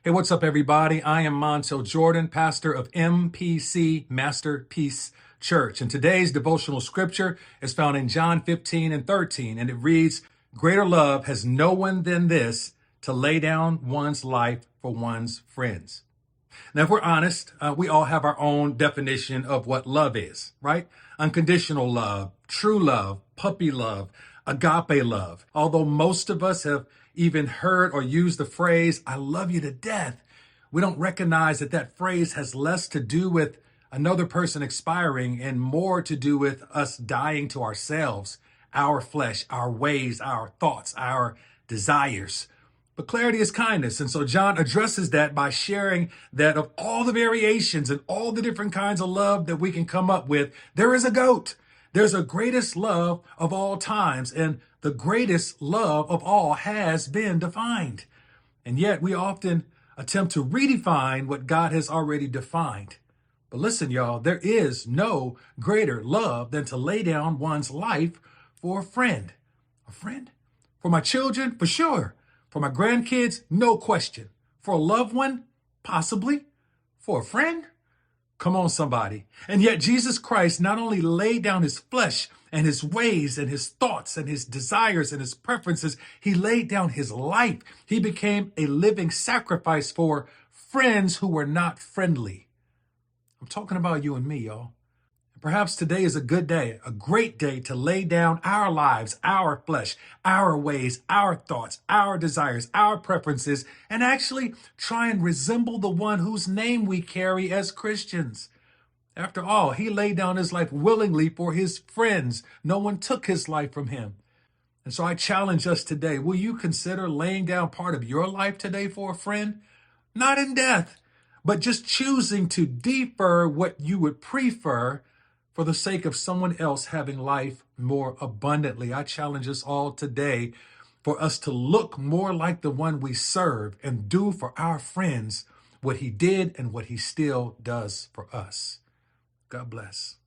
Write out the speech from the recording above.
Hey, what's up, everybody? I am Montell Jordan, pastor of MPC Masterpiece Church. And today's devotional scripture is found in John 15 and 13. And it reads, "Greater love has no one than this, to lay down one's life for one's friends." Now, if we're honest, we all have our own definition of what love is, right? Unconditional love, true love, puppy love, agape love. Although most of us have even heard or used the phrase, "I love you to death," we don't recognize that that phrase has less to do with another person expiring and more to do with us dying to ourselves, our flesh, our ways, our thoughts, our desires. But clarity is kindness. And so John addresses that by sharing that of all the variations and all the different kinds of love that we can come up with, there is a GOAT. There's a greatest love of all times, and the greatest love of all has been defined. And yet we often attempt to redefine what God has already defined. But listen, y'all, there is no greater love than to lay down one's life for a friend. A friend? For my children, for sure. For my grandkids, no question. For a loved one, possibly. For a friend? Come on, somebody. And yet Jesus Christ not only laid down his flesh and his ways and his thoughts and his desires and his preferences, he laid down his life. He became a living sacrifice for friends who were not friendly. I'm talking about you and me, y'all. Perhaps today is a good day, a great day to lay down our lives, our flesh, our ways, our thoughts, our desires, our preferences, and actually try and resemble the one whose name we carry as Christians. After all, he laid down his life willingly for his friends. No one took his life from him. And so I challenge us today, will you consider laying down part of your life today for a friend? Not in death, but just choosing to defer what you would prefer for the sake of someone else having life more abundantly. I challenge us all today for us to look more like the one we serve and do for our friends what he did and what he still does for us. God bless.